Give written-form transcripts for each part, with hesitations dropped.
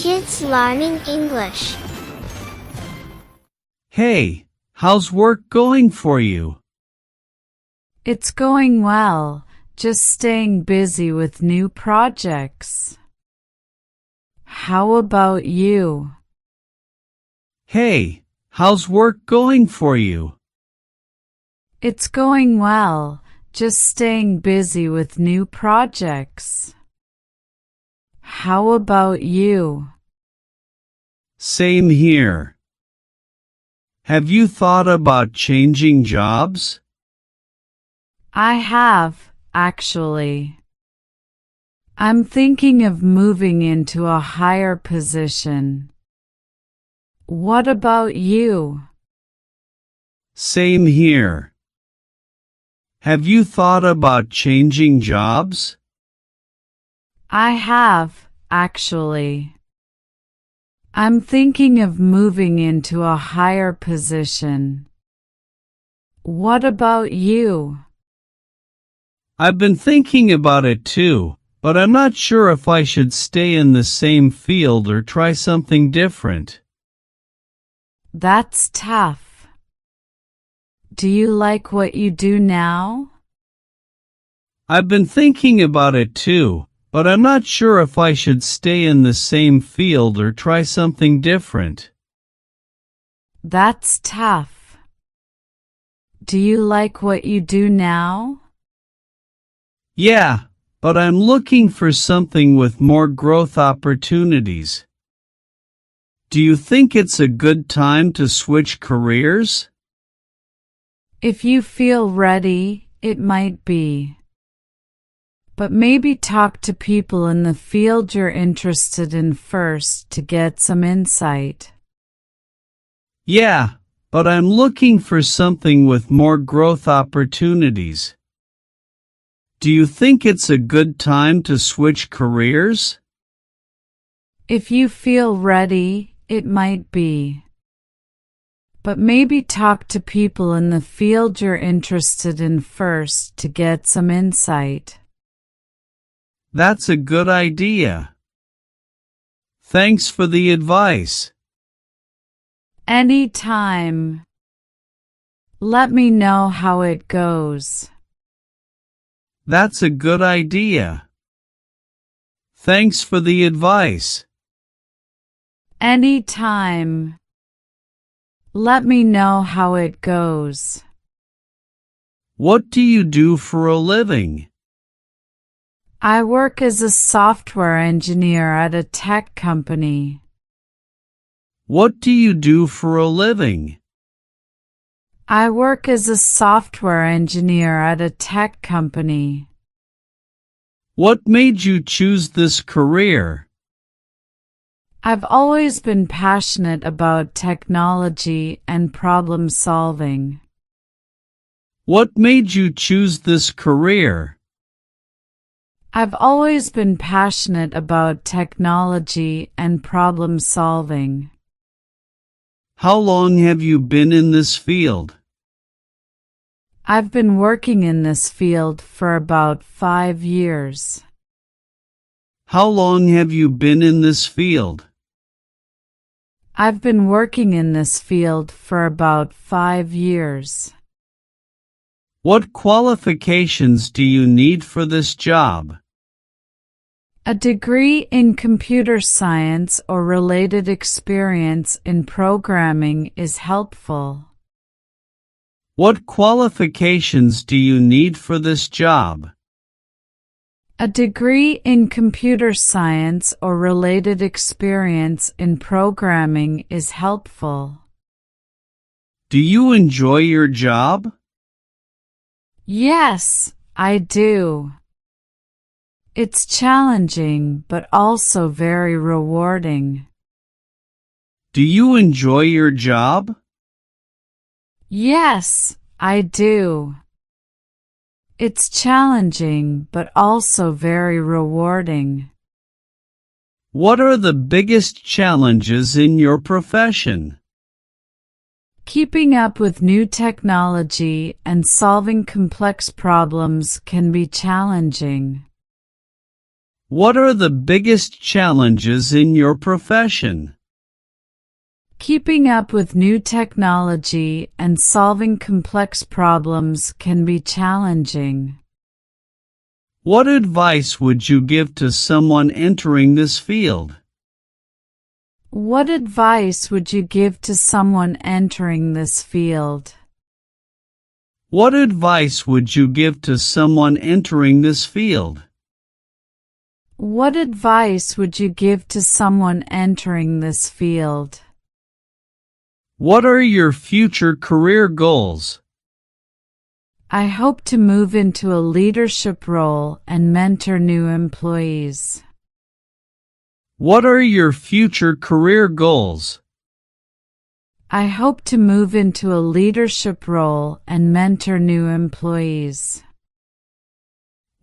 Kids learning English. Hey, how's work going for you? It's going well, just staying busy with new projects. How about you? Hey, how's work going for you? It's going well, just staying busy with new projects. How about you? Same here. Have you thought about changing jobs? I have, actually. I'm thinking of moving into a higher position. What about you? Same here. Have you thought about changing jobs? I have, actually. I'm thinking of moving into a higher position. What about you? I've been thinking about it too, but I'm not sure if I should stay in the same field or try something different. That's tough. Do you like what you do now? I've been thinking about it too, but I'm not sure if I should stay in the same field or try something different. That's tough. Do you like what you do now? Yeah, but I'm looking for something with more growth opportunities. Do you think it's a good time to switch careers? If you feel ready, it might be. But maybe talk to people in the field you're interested in first to get some insight. Yeah, but I'm looking for something with more growth opportunities. Do you think it's a good time to switch careers? If you feel ready, it might be. But maybe talk to people in the field you're interested in first to get some insight. That's a good idea. Thanks for the advice. Anytime. Let me know how it goes. That's a good idea. Thanks for the advice. Anytime. Let me know how it goes. What do you do for a living? I work as a software engineer at a tech company. What do you do for a living? I work as a software engineer at a tech company. What made you choose this career? I've always been passionate about technology and problem solving. What made you choose this career? I've always been passionate about technology and problem solving. How long have you been in this field? I've been working in this field for about 5 years. How long have you been in this field? I've been working in this field for about 5 years. What qualifications do you need for this job? A degree in computer science or related experience in programming is helpful. What qualifications do you need for this job? A degree in computer science or related experience in programming is helpful. Do you enjoy your job? Yes, I do. It's challenging but also very rewarding. Do you enjoy your job? Yes, I do. It's challenging but also very rewarding. What are the biggest challenges in your profession? Keeping up with new technology and solving complex problems can be challenging. What are the biggest challenges in your profession? Keeping up with new technology and solving complex problems can be challenging. What advice would you give to someone entering this field? What advice would you give to someone entering this field? What advice would you give to someone entering this field? What advice would you give to someone entering this field? What are your future career goals? I hope to move into a leadership role and mentor new employees. What are your future career goals? I hope to move into a leadership role and mentor new employees.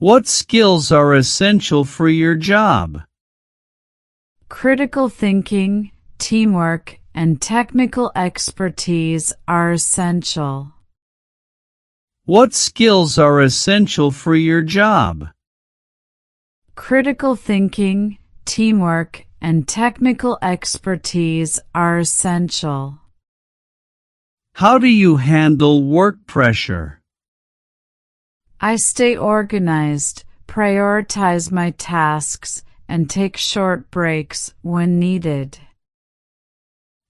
What skills are essential for your job? Critical thinking, teamwork, and technical expertise are essential. What skills are essential for your job? Critical thinking, teamwork, and technical expertise are essential. How do you handle work pressure? I stay organized, prioritize my tasks, and take short breaks when needed.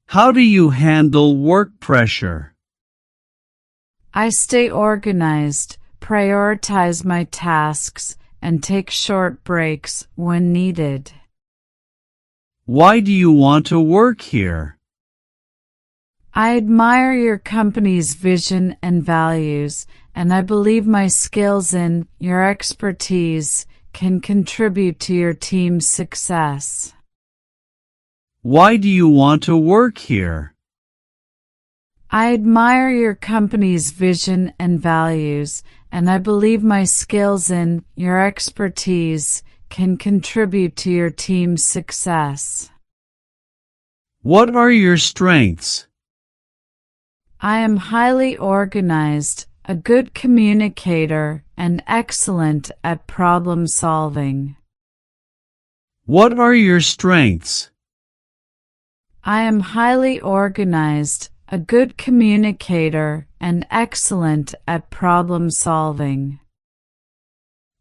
How do you handle work pressure? I stay organized, prioritize my tasks, and take short breaks when needed. Why do you want to work here? I admire your company's vision and values, and I believe my skills and your expertise can contribute to your team's success. Why do you want to work here? I admire your company's vision and values, and I believe my skills and your expertise can contribute to your team's success. What are your strengths? I am highly organized, a good communicator, and excellent at problem solving. What are your strengths? I am highly organized, a good communicator, and excellent at problem solving.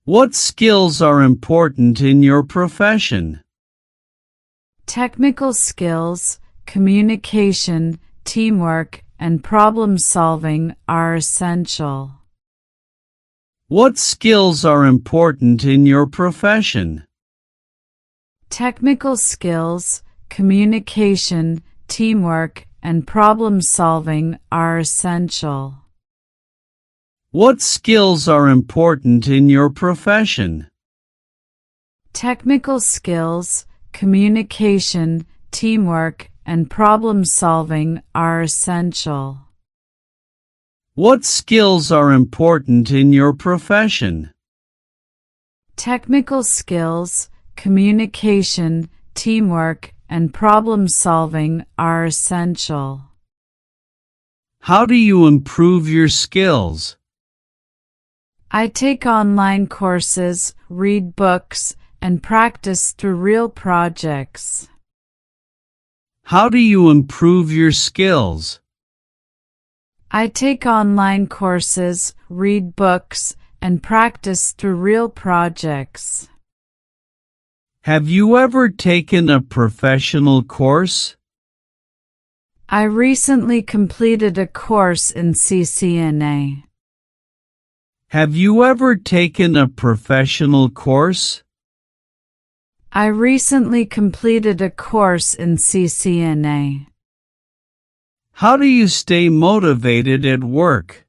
What skills are important in your profession? Technical skills, communication, teamwork, and problem solving are essential. What skills are important in your profession? Technical skills, communication, teamwork, and problem solving are essential. What skills are important in your profession? Technical skills, communication, teamwork, and problem solving are essential. What skills are important in your profession? Technical skills, communication, teamwork, and problem solving are essential. How do you improve your skills? I take online courses, read books, and practice through real projects. How do you improve your skills? I take online courses, read books, and practice through real projects. Have you ever taken a professional course? I recently completed a course in CCNA. Have you ever taken a professional course? I recently completed a course in CCNA. How do you stay motivated at work?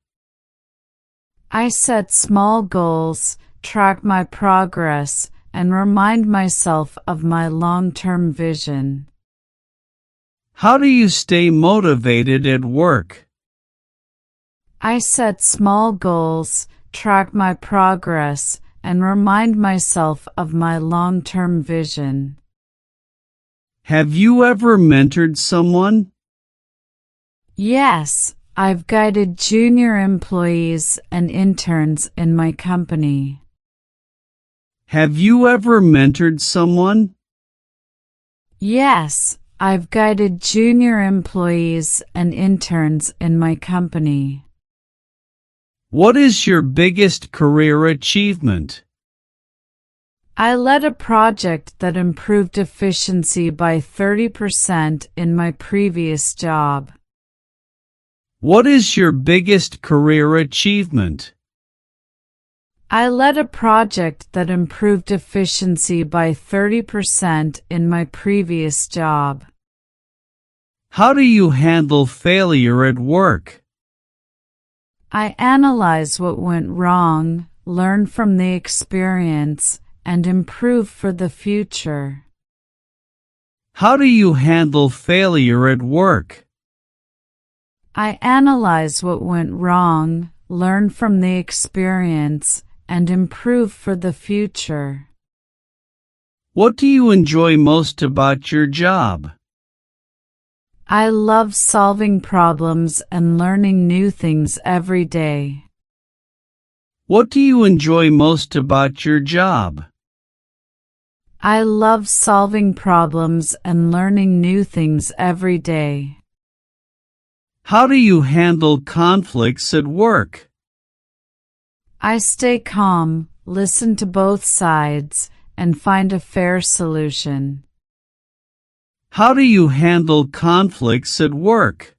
I set small goals, track my progress, and remind myself of my long-term vision. How do you stay motivated at work? I set small goals, track my progress, and remind myself of my long-term vision. Have you ever mentored someone? Yes, I've guided junior employees and interns in my company. Have you ever mentored someone? Yes, I've guided junior employees and interns in my company. What is your biggest career achievement? I led a project that improved efficiency by 30% in my previous job. What is your biggest career achievement? I led a project that improved efficiency by 30% in my previous job. How do you handle failure at work? I analyze what went wrong, learn from the experience, and improve for the future. How do you handle failure at work? I analyze what went wrong, learn from the experience, and improve for the future. What do you enjoy most about your job? I love solving problems and learning new things every day. What do you enjoy most about your job? I love solving problems and learning new things every day. How do you handle conflicts at work? I stay calm, listen to both sides, and find a fair solution. How do you handle conflicts at work?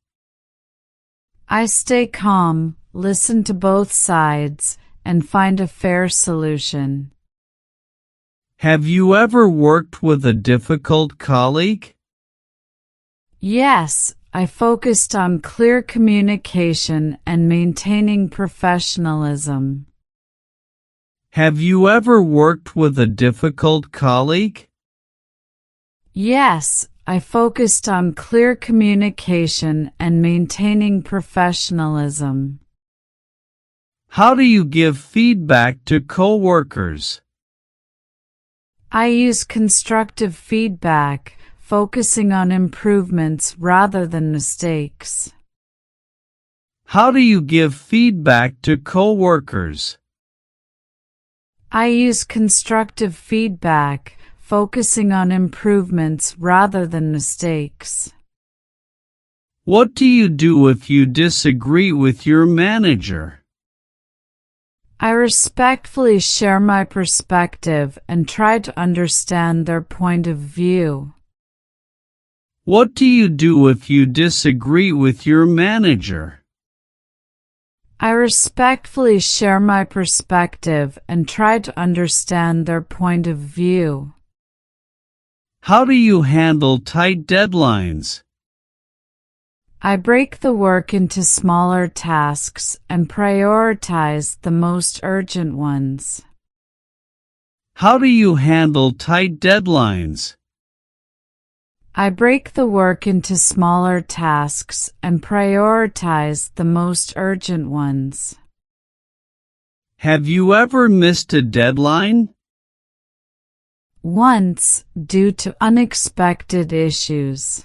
I stay calm, listen to both sides, and find a fair solution. Have you ever worked with a difficult colleague? Yes, I focused on clear communication and maintaining professionalism. Have you ever worked with a difficult colleague? Yes, I focused on clear communication and maintaining professionalism. How do you give feedback to coworkers? I use constructive feedback, focusing on improvements rather than mistakes. How do you give feedback to coworkers? I use constructive feedback, focusing on improvements rather than mistakes. What do you do if you disagree with your manager? I respectfully share my perspective and try to understand their point of view. What do you do if you disagree with your manager? I respectfully share my perspective and try to understand their point of view. How do you handle tight deadlines? I break the work into smaller tasks and prioritize the most urgent ones. How do you handle tight deadlines? I break the work into smaller tasks and prioritize the most urgent ones. Have you ever missed a deadline? Once, due to unexpected issues.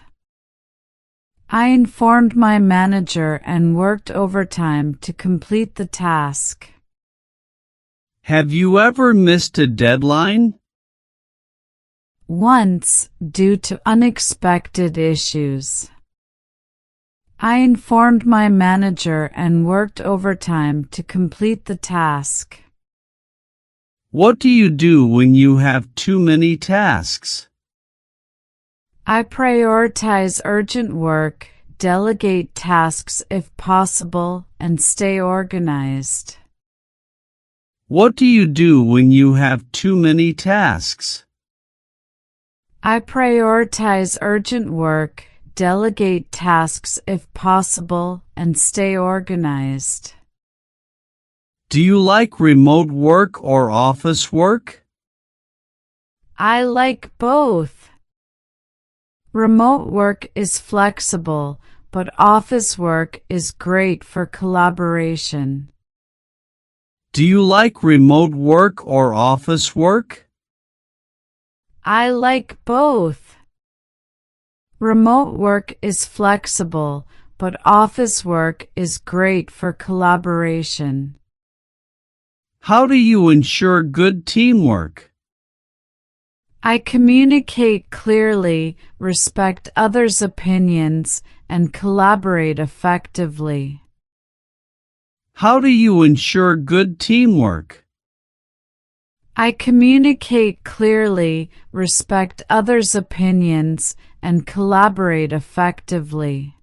I informed my manager and worked overtime to complete the task. Have you ever missed a deadline? Once, due to unexpected issues. I informed my manager and worked overtime to complete the task. What do you do when you have too many tasks? I prioritize urgent work, delegate tasks if possible, and stay organized. What do you do when you have too many tasks? I prioritize urgent work, delegate tasks if possible, and stay organized. Do you like remote work or office work? I like both. Remote work is flexible, but office work is great for collaboration. Do you like remote work or office work? I like both. Remote work is flexible, but office work is great for collaboration. How do you ensure good teamwork? I communicate clearly, respect others' opinions, and collaborate effectively. How do you ensure good teamwork? I communicate clearly, respect others' opinions, and collaborate effectively.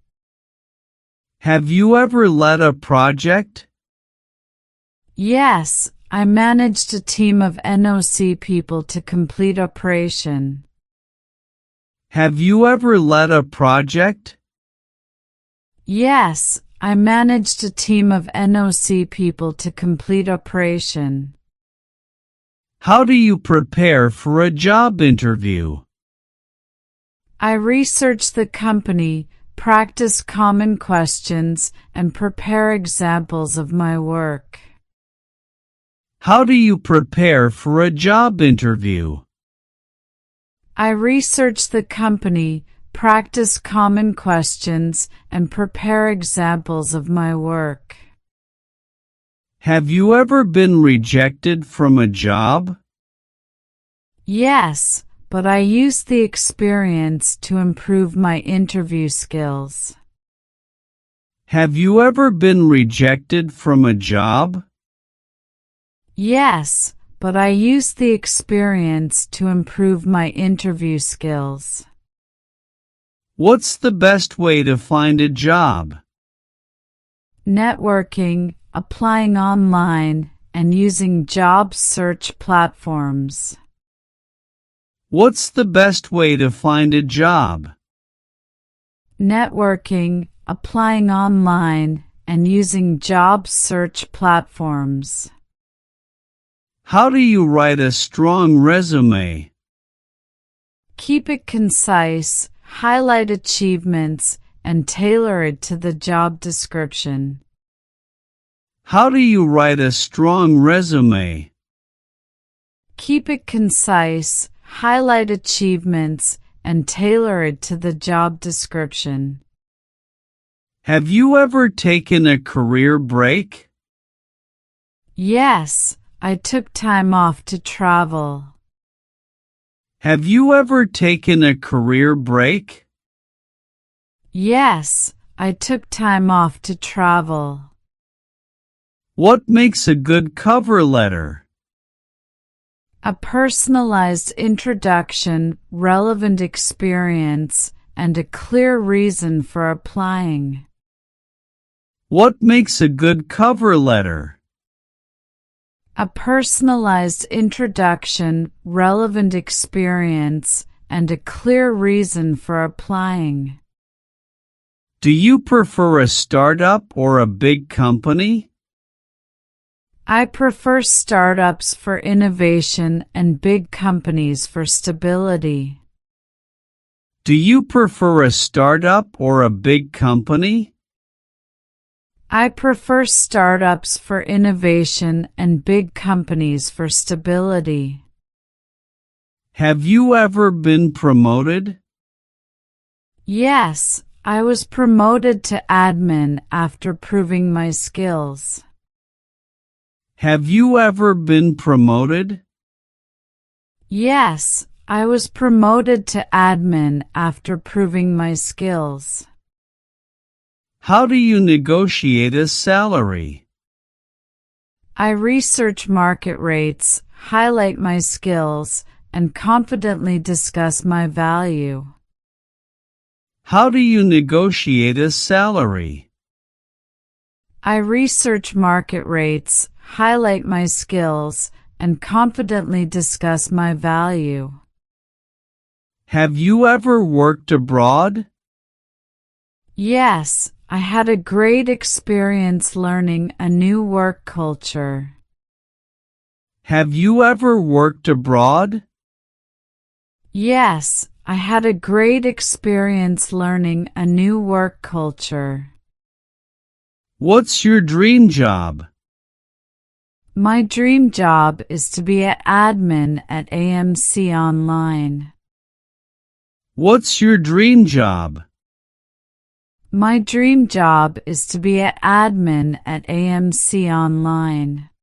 Have you ever led a project? Yes, I managed a team of NOC people to complete operation. Have you ever led a project? Yes, I managed a team of NOC people to complete operation. How do you prepare for a job interview? I research the company, practice common questions, and prepare examples of my work. How do you prepare for a job interview? I research the company, practice common questions, and prepare examples of my work. Have you ever been rejected from a job? Yes, but I used the experience to improve my interview skills. Have you ever been rejected from a job? Yes, but I used the experience to improve my interview skills. What's the best way to find a job? Networking, applying online, and using job search platforms. What's the best way to find a job? Networking, applying online, and using job search platforms. How do you write a strong resume? Keep it concise, highlight achievements, and tailor it to the job description. How do you write a strong resume? Keep it concise, highlight achievements, and tailor it to the job description. Have you ever taken a career break? Yes, I took time off to travel. Have you ever taken a career break? Yes, I took time off to travel. What makes a good cover letter? A personalized introduction, relevant experience, and a clear reason for applying. What makes a good cover letter? A personalized introduction, relevant experience, and a clear reason for applying. Do you prefer a startup or a big company? I prefer startups for innovation and big companies for stability. Do you prefer a startup or a big company? I prefer startups for innovation and big companies for stability. Have you ever been promoted? Yes, I was promoted to admin after proving my skills. Have you ever been promoted? Yes, I was promoted to admin after proving my skills. How do you negotiate a salary? I research market rates, highlight my skills, and confidently discuss my value. How do you negotiate a salary? I research market rates, highlight my skills, and confidently discuss my value. Have you ever worked abroad? Yes, I had a great experience learning a new work culture. Have you ever worked abroad? Yes, I had a great experience learning a new work culture. What's your dream job? My dream job is to be an admin at AMC Online. What's your dream job? My dream job is to be an admin at AMC Online.